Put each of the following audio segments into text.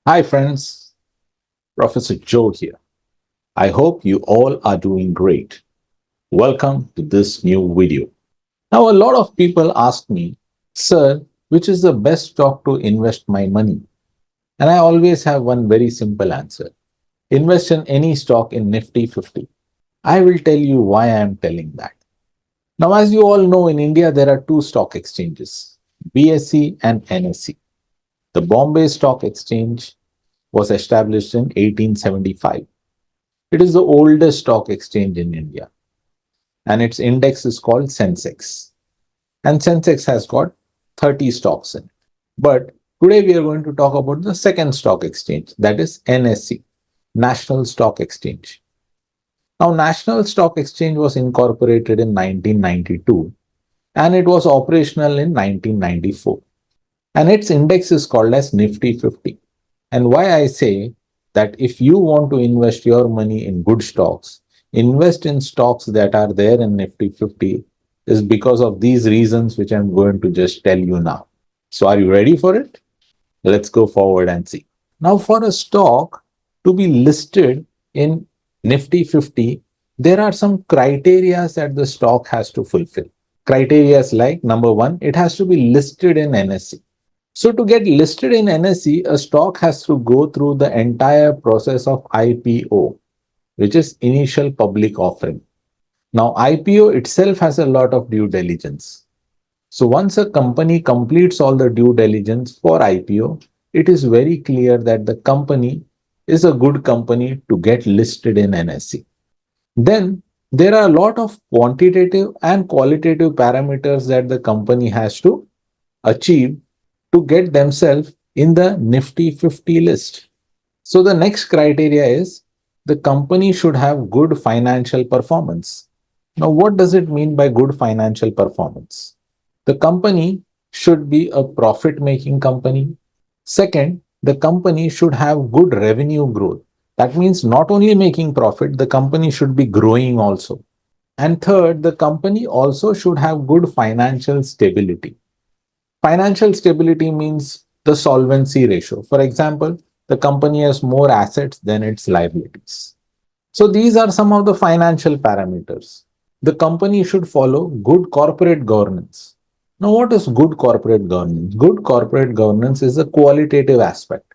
Hi friends, Professor Joe here. I hope you all are doing great. Welcome to this new video. Now, a lot of people ask me, Sir, which is the best stock to invest my money? And I always have one very simple answer. Invest in any stock in Nifty 50. I will tell you why I am telling that. Now, as you all know, in India, there are two stock exchanges, BSE and NSE. The Bombay Stock Exchange was established in 1875. It is the oldest stock exchange in India, and its index is called Sensex. And Sensex has got 30 stocks in it. But today we are going to talk about the second stock exchange, that is NSE, National Stock Exchange. Now, National Stock Exchange was incorporated in 1992 and it was operational in 1994. And its index is called as Nifty 50. And why I say that if you want to invest your money in good stocks, invest in stocks that are there in Nifty 50 is because of these reasons, which I'm going to just tell you now. So, are you ready for it? Let's go forward and see. Now, for a stock to be listed in Nifty 50, there are some criteria that the stock has to fulfill. Criteria like number one, it has to be listed in NSE. So to get listed in NSE, a stock has to go through the entire process of IPO, which is initial public offering. Now, IPO itself has a lot of due diligence. So once a company completes all the due diligence for IPO, it is very clear that the company is a good company to get listed in NSE. Then there are a lot of quantitative and qualitative parameters that the company has to achieve to get themselves in the Nifty 50 list. So the next criteria is the company should have good financial performance. Now, what does it mean by good financial performance? The company should be a profit making company. Second, the company should have good revenue growth. That means not only making profit, the company should be growing also. And third, the company also should have good financial stability. Financial stability means the solvency ratio. For example, the company has more assets than its liabilities. So these are some of the financial parameters. The company should follow good corporate governance. Now, what is good corporate governance? Good corporate governance is a qualitative aspect.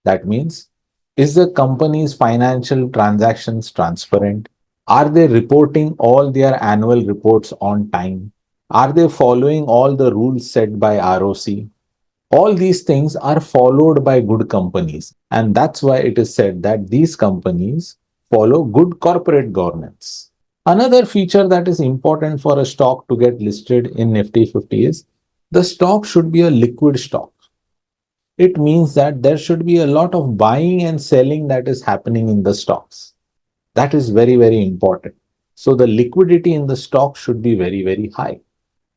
That means, is the company's financial transactions transparent? Are they reporting all their annual reports on time? Are they following all the rules set by ROC? All these things are followed by good companies. And that's why it is said that these companies follow good corporate governance. Another feature that is important for a stock to get listed in Nifty 50 is the stock should be a liquid stock. It means that there should be a lot of buying and selling that is happening in the stocks. That is very, very important. So the liquidity in the stock should be very, very high.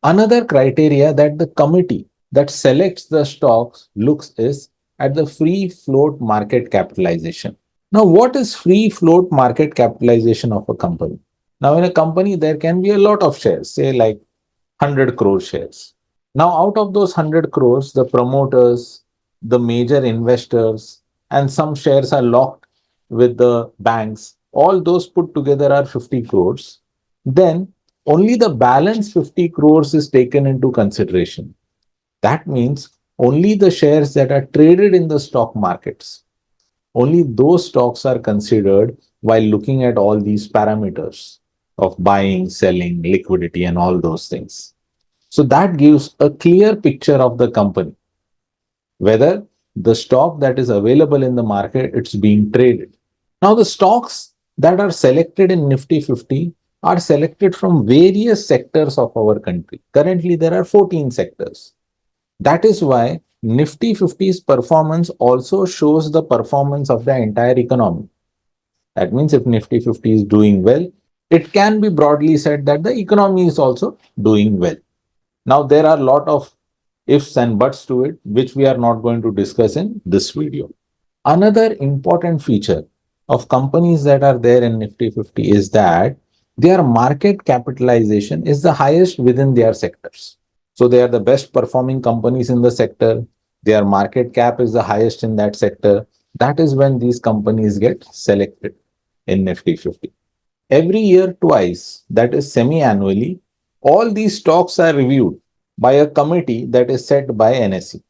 Another criteria that the committee that selects the stocks looks is at the free float market capitalization. Now, what is free float market capitalization of a company? Now, in a company, there can be a lot of shares, say like 100 crore shares. Now, out of those 100 crores, the promoters, the major investors, and some shares are locked with the banks. All those put together are 50 crores. Then only the balance 50 crores is taken into consideration. That means only the shares that are traded in the stock markets, only those stocks are considered while looking at all these parameters of buying, selling, liquidity, and all those things. So that gives a clear picture of the company, whether the stock that is available in the market, it's being traded. Now, the stocks that are selected in Nifty 50 are selected from various sectors of our country. Currently, there are 14 sectors. That is why Nifty 50's performance also shows the performance of the entire economy. That means if Nifty 50 is doing well, it can be broadly said that the economy is also doing well. Now, there are a lot of ifs and buts to it, which we are not going to discuss in this video. Another important feature of companies that are there in Nifty 50 is that their market capitalization is the highest within their sectors. So they are the best performing companies in the sector. their market cap is the highest in that sector, that is when these companies get selected in Nifty 50. Every year, twice, that is semi annually, all these stocks are reviewed by a committee that is set by NSE.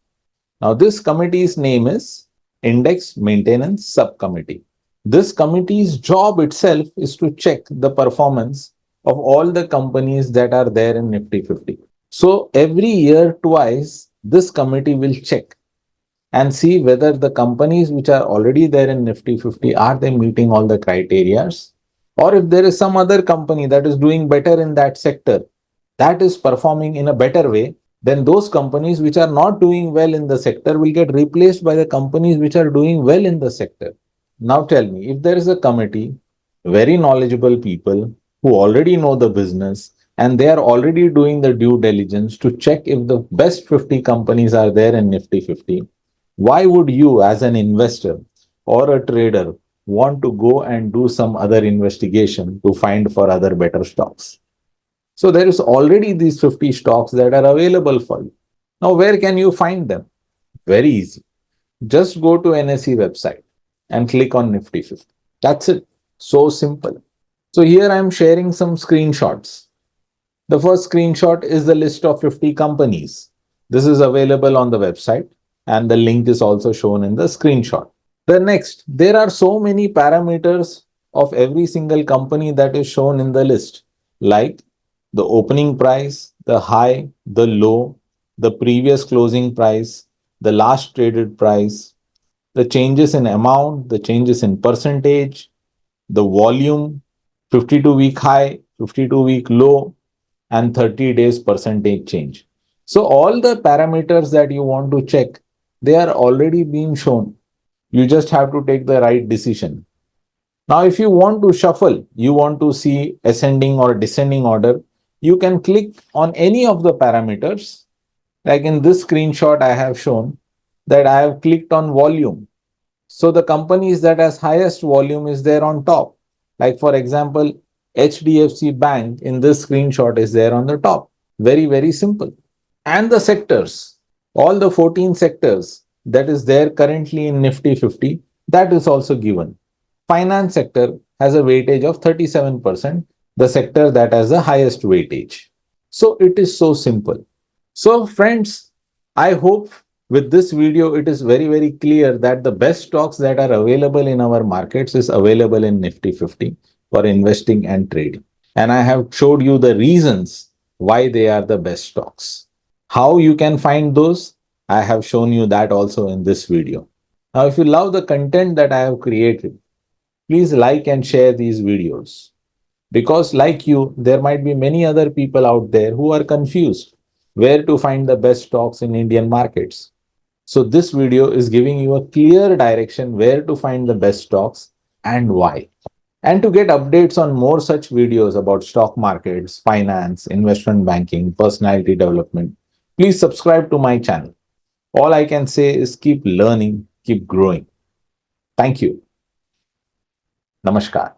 Now, this committee's name is Index Maintenance Subcommittee. This committee's job itself is to check the performance of all the companies that are there in Nifty 50. So, every year, twice, this committee will check and see whether the companies which are already there in Nifty 50 are they meeting all the criterias, or if there is some other company that is doing better in that sector, that is performing in a better way, then those companies which are not doing well in the sector will get replaced by the companies which are doing well in the sector. Now tell me, if there is a committee, very knowledgeable people who already know the business and they are already doing the due diligence to check if the best 50 companies are there in Nifty 50, why would you, as an investor or a trader, want to go and do some other investigation to find for other better stocks? So there is already these 50 stocks that are available for you. Now, where can you find them? Very easy. Just go to NSE website and click on Nifty 50. That's it. So simple. So here I am sharing some screenshots. The first screenshot is the list of 50 companies. This is available on the website and the link is also shown in the screenshot. The next, there are so many parameters of every single company that is shown in the list, like the opening price, the high, the low, the previous closing price, the last traded price, the changes in amount, the changes in percentage, the volume, 52-week high, 52-week low, and 30 days percentage change. So all the parameters that you want to check, they are already being shown. You just have to take the right decision. Now, if you want to shuffle, you want to see ascending or descending order, you can click on any of the parameters. Like in this screenshot, I have shown that I have clicked on volume. So the companies that has highest volume is there on top. Like for example, HDFC Bank in this screenshot is there on the top. Very, very simple. And the sectors, all the 14 sectors that is there currently in Nifty 50, that is also given. Finance sector has a weightage of 37%, the sector that has the highest weightage. So it is so simple. So friends, I hope with this video, it is very, very clear that the best stocks that are available in our markets is available in Nifty 50 for investing and trading. And I have showed you the reasons why they are the best stocks. How you can find those, I have shown you that also in this video. Now, if you love the content that I have created, please like and share these videos. Because like you, there might be many other people out there who are confused where to find the best stocks in Indian markets. So this video is giving you a clear direction where to find the best stocks and why. And to get updates on more such videos about stock markets, finance, investment banking, personality development, please subscribe to my channel. All I can say is keep learning, keep growing. Thank you. Namaskar.